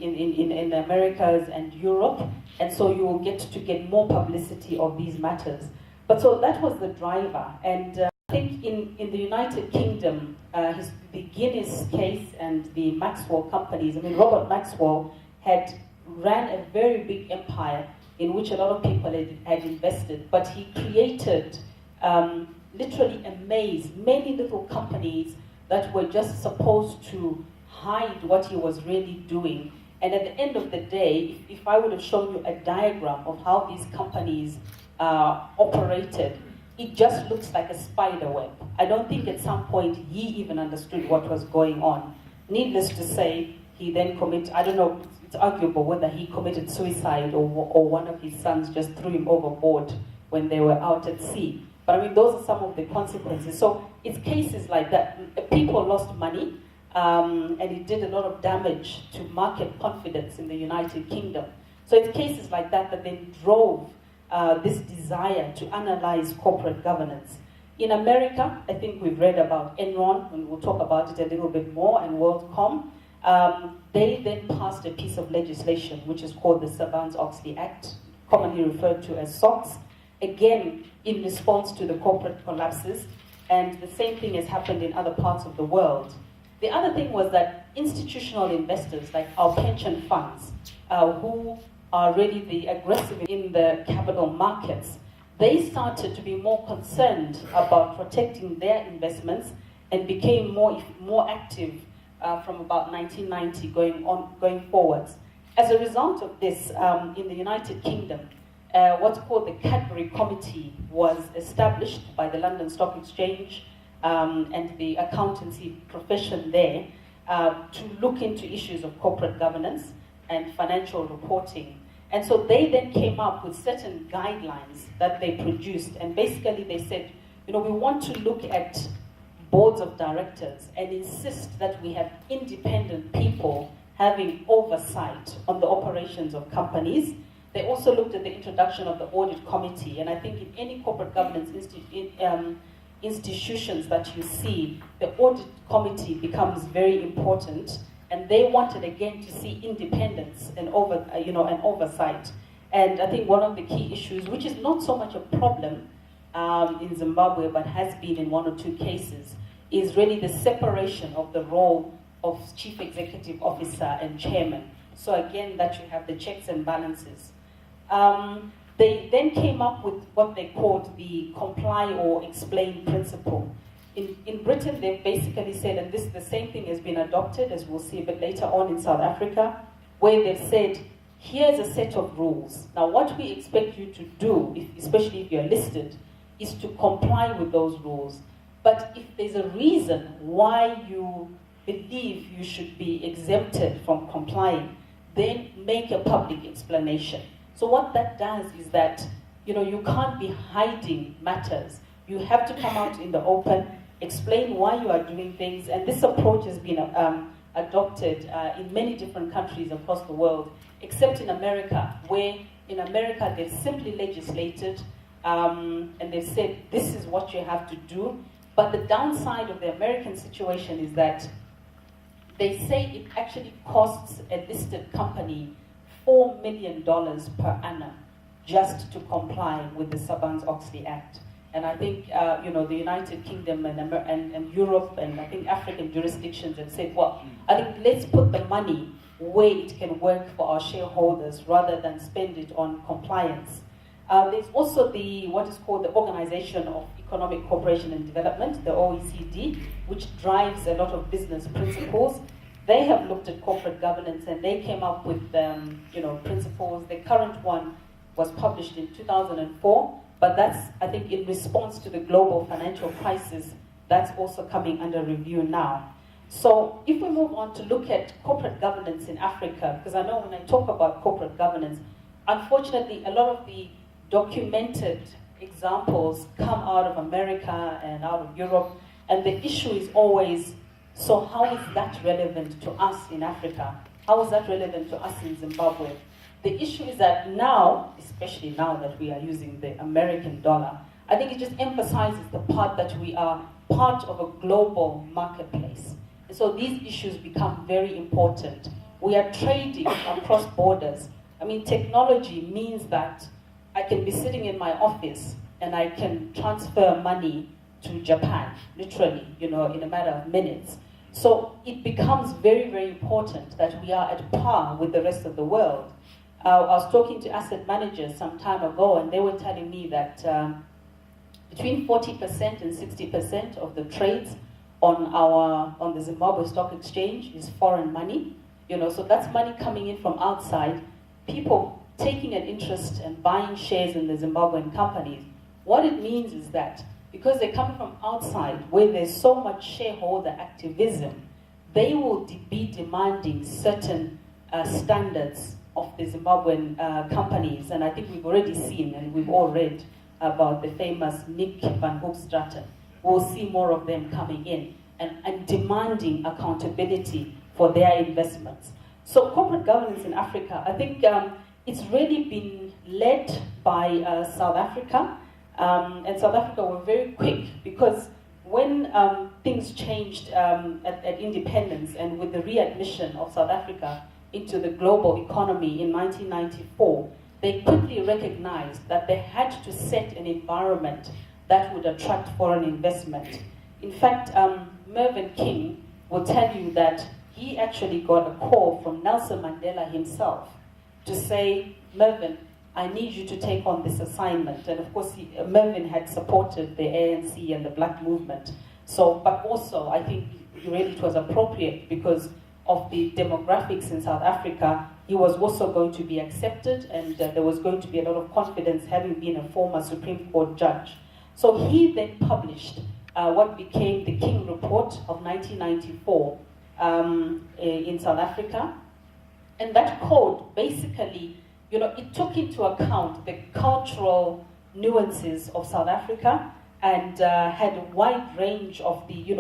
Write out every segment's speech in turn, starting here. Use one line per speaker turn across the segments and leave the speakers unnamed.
in the Americas and Europe, and so you will get more publicity of these matters. But so that was the driver, and I think in the United Kingdom, the Guinness case and the Maxwell companies, I mean, Robert Maxwell ran a very big empire in which a lot of people had invested, but he created literally a maze, many little companies that were just supposed to hide what he was really doing. And at the end of the day, if I would have shown you a diagram of how these companies operated, it just looks like a spider web. I don't think at some point he even understood what was going on. Needless to say, he then committed, I don't know, it's arguable whether he committed suicide or one of his sons just threw him overboard when they were out at sea. But I mean, those are some of the consequences. So it's cases like that. People lost money, and it did a lot of damage to market confidence in the United Kingdom. So it's cases like that that then drove this desire to analyze corporate governance. In America, I think we've read about Enron, and we'll talk about it a little bit more, and WorldCom. They then passed a piece of legislation which is called the Sarbanes-Oxley Act, commonly referred to as SOX, again in response to the corporate collapses, and the same thing has happened in other parts of the world. The other thing was that institutional investors, like our pension funds, who are really the aggressive in the capital markets, they started to be more concerned about protecting their investments and became more active from about 1990 going forwards. As a result of this, in the United Kingdom, what's called the Cadbury Committee was established by the London Stock Exchange and the accountancy profession there to look into issues of corporate governance and financial reporting. And so they then came up with certain guidelines that they produced, and basically they said, we want to look at boards of directors and insist that we have independent people having oversight on the operations of companies. They also looked at the introduction of the audit committee, and I think in any corporate governance institutions that you see, the audit committee becomes very important, and they wanted again to see independence and oversight. And I think one of the key issues, which is not so much a problem in Zimbabwe, but has been in one or two cases, is really the separation of the role of chief executive officer and chairman. So again, that you have the checks and balances. They then came up with what they called the comply or explain principle. In Britain, they basically said, and the same thing has been adopted, as we'll see a bit later on in South Africa, where they've said, here's a set of rules. Now, what we expect you to do, especially if you're listed, is to comply with those rules. But if there's a reason why you believe you should be exempted from complying, then make a public explanation. So what that does is that, you can't be hiding matters. You have to come out in the open, explain why you are doing things, and this approach has been adopted in many different countries across the world, except in America, where in America they've simply legislated and they've said this is what you have to do. But the downside of the American situation is that they say it actually costs a listed company $4 million per annum just to comply with the Sarbanes-Oxley Act. And I think, the United Kingdom and Europe and I think African jurisdictions have said, well, I think let's put the money where it can work for our shareholders rather than spend it on compliance. There's also what is called the Organization of Economic Cooperation and Development, the OECD, which drives a lot of business principles. They have looked at corporate governance and they came up with principles. The current one was published in 2004, but that's, I think, in response to the global financial crisis, that's also coming under review now. So if we move on to look at corporate governance in Africa, because I know when I talk about corporate governance, unfortunately, a lot of the documented examples come out of America and out of Europe, and the issue is always, so how is that relevant to us in Africa? How is that relevant to us in Zimbabwe? The issue is that now, especially now that we are using the American dollar, I think it just emphasizes the part that we are part of a global marketplace. And so these issues become very important We are trading across borders. I mean, technology means that I can be sitting in my office and I can transfer money to Japan, literally, in a matter of minutes. So it becomes very, very important that we are at par with the rest of the world. I was talking to asset managers some time ago, and they were telling me that between 40% and 60% of the trades on the Zimbabwe Stock Exchange is foreign money. So that's money coming in from outside, people taking an interest and buying shares in the Zimbabwean companies. What it means is that because they come from outside, where there's so much shareholder activism, they will be demanding certain standards of the Zimbabwean companies. And I think we've already seen and we've all read about the famous Nick Van Hoogstraten. We'll see more of them coming in and demanding accountability for their investments. So corporate governance in Africa, I think it's really been led by South Africa. And South Africa were very quick, because when things changed at independence and with the readmission of South Africa into the global economy in 1994, they quickly recognized that they had to set an environment that would attract foreign investment. In fact, Mervyn King will tell you that he actually got a call from Nelson Mandela himself to say, Mervyn, I need you to take on this assignment. And of course, Mervyn had supported the ANC and the Black movement. But also, I think really it was appropriate because of the demographics in South Africa. He was also going to be accepted, and there was going to be a lot of confidence, having been a former Supreme Court judge. So he then published what became the King Report of 1994 in South Africa. And that code basically, it took into account the cultural nuances of South Africa, and had a wide range of the,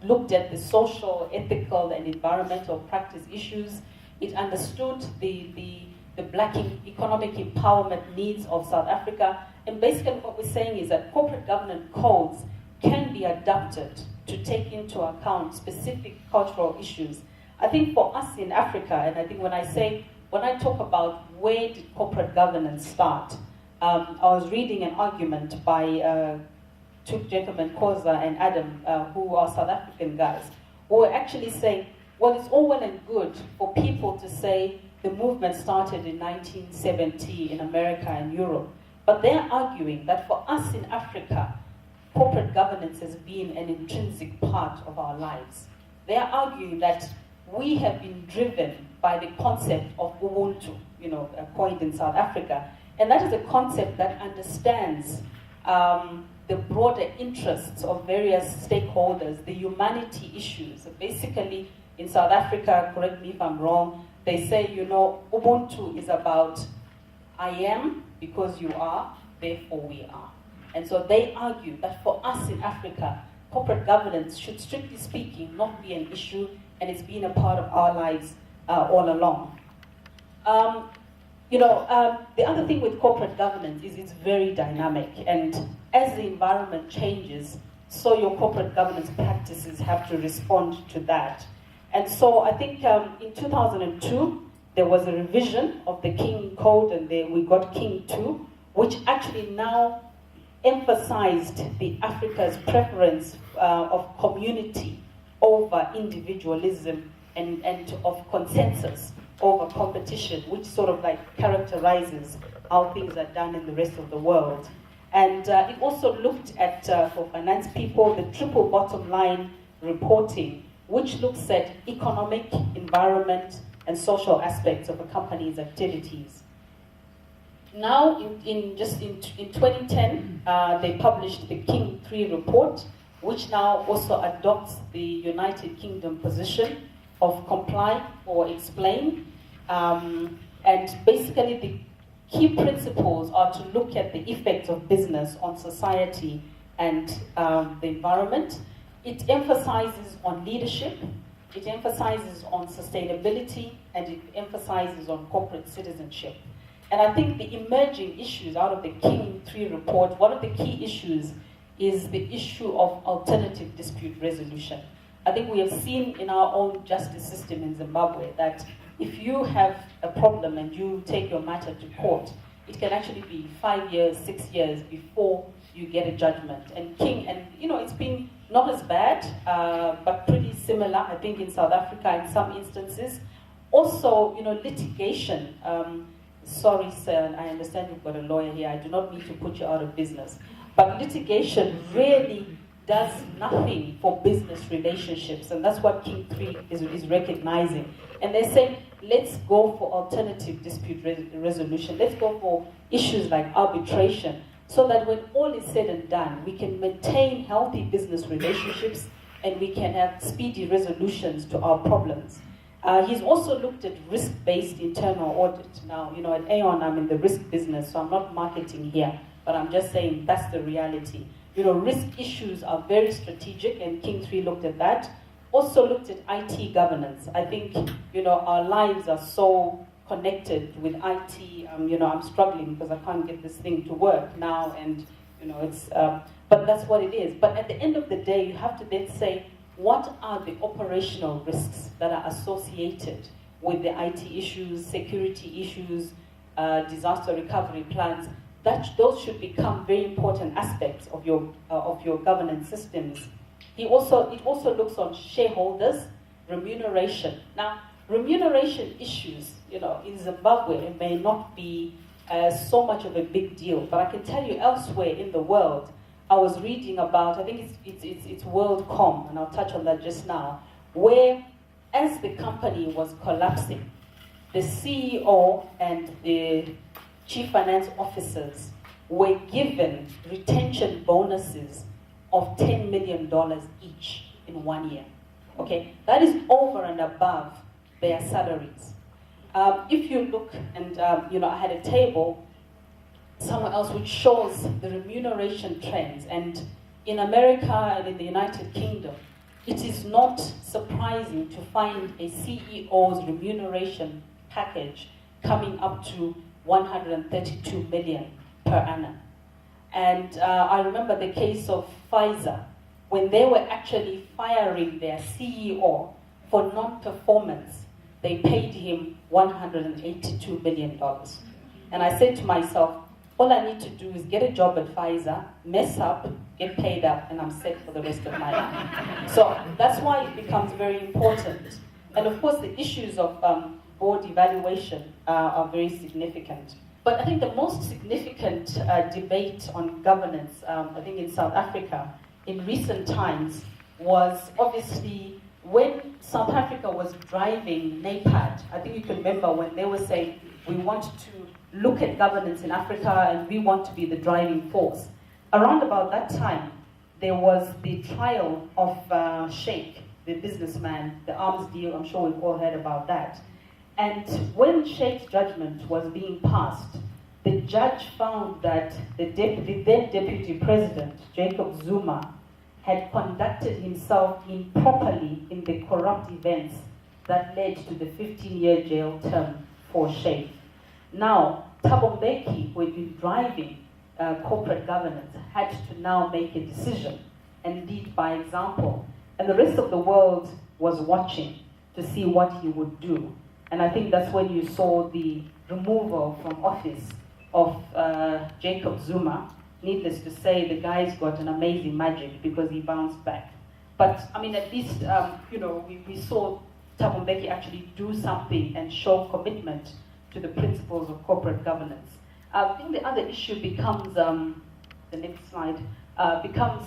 looked at the social, ethical, and environmental practice issues. It understood the Black economic empowerment needs of South Africa. And basically what we're saying is that corporate governance codes can be adapted to take into account specific cultural issues. I think for us in Africa, and I think when I talk about where did corporate governance start, I was reading an argument by two gentlemen, Koza and Adam, who are South African guys, who were actually saying, well, it's all well and good for people to say the movement started in 1970 in America and Europe, but they're arguing that for us in Africa, corporate governance has been an intrinsic part of our lives. They're arguing that we have been driven by the concept of Ubuntu, coined in South Africa. And that is a concept that understands the broader interests of various stakeholders, the humanity issues. So basically, in South Africa, correct me if I'm wrong, they say, Ubuntu is about I am because you are, therefore we are. And so they argue that for us in Africa, corporate governance should, strictly speaking, not be an issue, and it's been a part of our lives all along. The other thing with corporate governance is it's very dynamic, and as the environment changes, so your corporate governance practices have to respond to that. And so I think in 2002, there was a revision of the King Code, and we got King 2, which actually now emphasized the Africa's preference of community over individualism and of consensus over competition, which sort of like characterizes how things are done in the rest of the world. And it also looked at, for finance people, the triple bottom line reporting, which looks at economic, environment, and social aspects of a company's activities. Now, in 2010, they published the King 3 report, which now also adopts the United Kingdom position of comply or explain. And basically the key principles are to look at the effects of business on society and the environment. It emphasizes on leadership, it emphasizes on sustainability, and it emphasizes on corporate citizenship. And I think the emerging issues out of the King 3 report, one of the key issues is the issue of alternative dispute resolution. I think we have seen in our own justice system in Zimbabwe that if you have a problem and you take your matter to court, it can actually be 5 years, 6 years before you get a judgment. And it's been not as bad, but pretty similar, I think, in South Africa in some instances. Also, litigation. Sorry, sir, I understand you've got a lawyer here. I do not mean to put you out of business. But litigation really does nothing for business relationships. And that's what King 3 is recognizing. And they're saying, let's go for alternative dispute resolution. Let's go for issues like arbitration, so that when all is said and done, we can maintain healthy business relationships and we can have speedy resolutions to our problems. He's also looked at risk-based internal audit. Now, at Aon, I'm in the risk business, so I'm not marketing here, but I'm just saying that's the reality. Risk issues are very strategic, and King 3 looked at that. Also looked at IT governance. I think, our lives are so connected with IT. I'm struggling because I can't get this thing to work now, and, but that's what it is. But at the end of the day, you have to then say, what are the operational risks that are associated with the IT issues, security issues, disaster recovery plans? Those should become very important aspects of your governance systems. It also looks on shareholders, remuneration. Now, remuneration issues, in Zimbabwe, it may not be so much of a big deal, but I can tell you elsewhere in the world, I was reading about, I think it's WorldCom, and I'll touch on that just now, where as the company was collapsing, the CEO and the chief finance officers were given retention bonuses of $10 million each in 1 year. Okay, that is over and above their salaries. If you look, and I had a table somewhere else which shows the remuneration trends, and in America and in the United Kingdom, it is not surprising to find a CEO's remuneration package coming up to 132 million per annum. And I remember the case of Pfizer, when they were actually firing their CEO for non-performance, they paid him $182 million. And I said to myself, all I need to do is get a job at Pfizer, mess up, get paid up, and I'm set for the rest of my life. So that's why it becomes very important. And of course, the issues of board evaluation are very significant. But I think the most significant debate on governance, I think in South Africa, in recent times, was obviously when South Africa was driving NAPAD. I think you can remember when they were saying, we want to look at governance in Africa and we want to be the driving force. Around about that time, there was the trial of Sheikh, the businessman, the arms deal. I'm sure we've all heard about that. And when Sheikh's judgment was being passed, the judge found that the then deputy president, Jacob Zuma, had conducted himself improperly in the corrupt events that led to the 15-year jail term for Sheikh. Now, Thabo Mbeki, who had been driving corporate governance, had to now make a decision and lead by example. And the rest of the world was watching to see what he would do. And I think that's when you saw the removal from office of Jacob Zuma. Needless to say, the guy's got an amazing magic because he bounced back. But, I mean, at least, we saw Thabo Mbeki actually do something and show commitment to the principles of corporate governance. I think the other issue becomes, the next slide, becomes,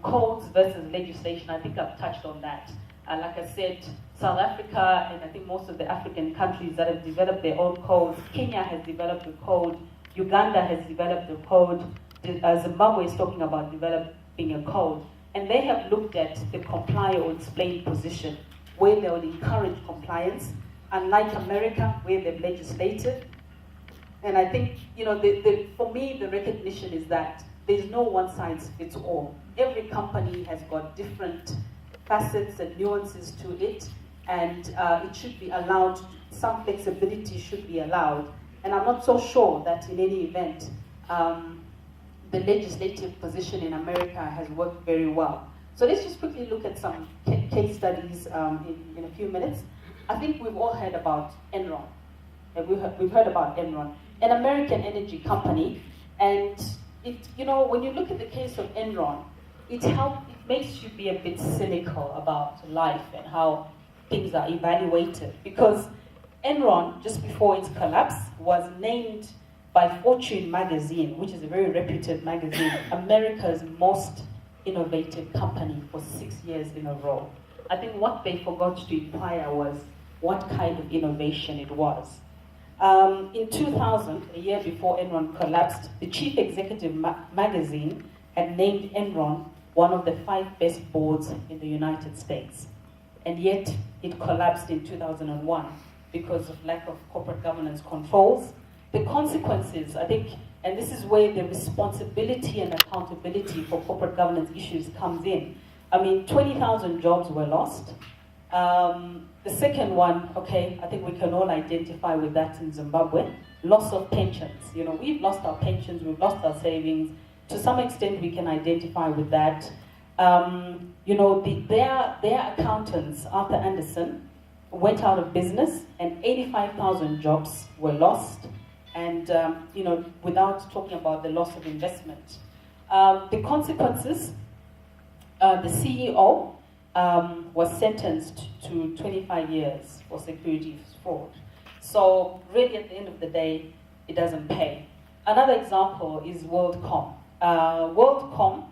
codes versus legislation. I think I've touched on that. Like I said, South Africa and I think most of the African countries that have developed their own codes. Kenya has developed a code. Uganda has developed a code. Zimbabwe is talking about developing a code. And they have looked at the comply or explain position, where they will encourage compliance, unlike America, where they've legislated. And I think, for me, the recognition is that there's no one size fits all. Every company has got different facets and nuances to it, and it should be allowed, some flexibility should be allowed. And I'm not so sure that in any event, the legislative position in America has worked very well. So let's just quickly look at some case studies in a few minutes. I think we've all heard about Enron. We've heard about Enron, an American energy company, and when you look at the case of Enron, it makes you be a bit cynical about life and how things are evaluated, because Enron, just before its collapse, was named by Fortune magazine, which is a very reputed magazine, America's most innovative company for 6 years in a row. I think what they forgot to inquire was what kind of innovation it was. In 2000, a year before Enron collapsed, the Chief Executive magazine had named Enron one of the 5 best boards in the United States. And yet, it collapsed in 2001 because of lack of corporate governance controls. The consequences, I think, and this is where the responsibility and accountability for corporate governance issues comes in. I mean, 20,000 jobs were lost. The second one, okay, I think we can all identify with that in Zimbabwe, loss of pensions. We've lost our pensions, we've lost our savings. To some extent, we can identify with that. Their accountants, Arthur Anderson, went out of business, and 85,000 jobs were lost. And, without talking about the loss of investment. The consequences, the CEO was sentenced to 25 years for securities fraud. So really, at the end of the day, it doesn't pay. Another example is WorldCom. WorldCom,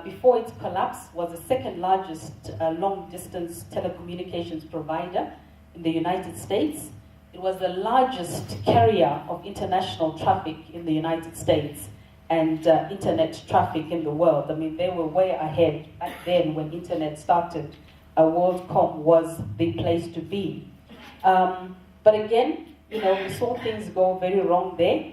before its collapse, was the second largest long-distance telecommunications provider in the United States. It was the largest carrier of international traffic in the United States and internet traffic in the world. I mean, they were way ahead back then when internet started. WorldCom was the place to be. But again, we saw things go very wrong there.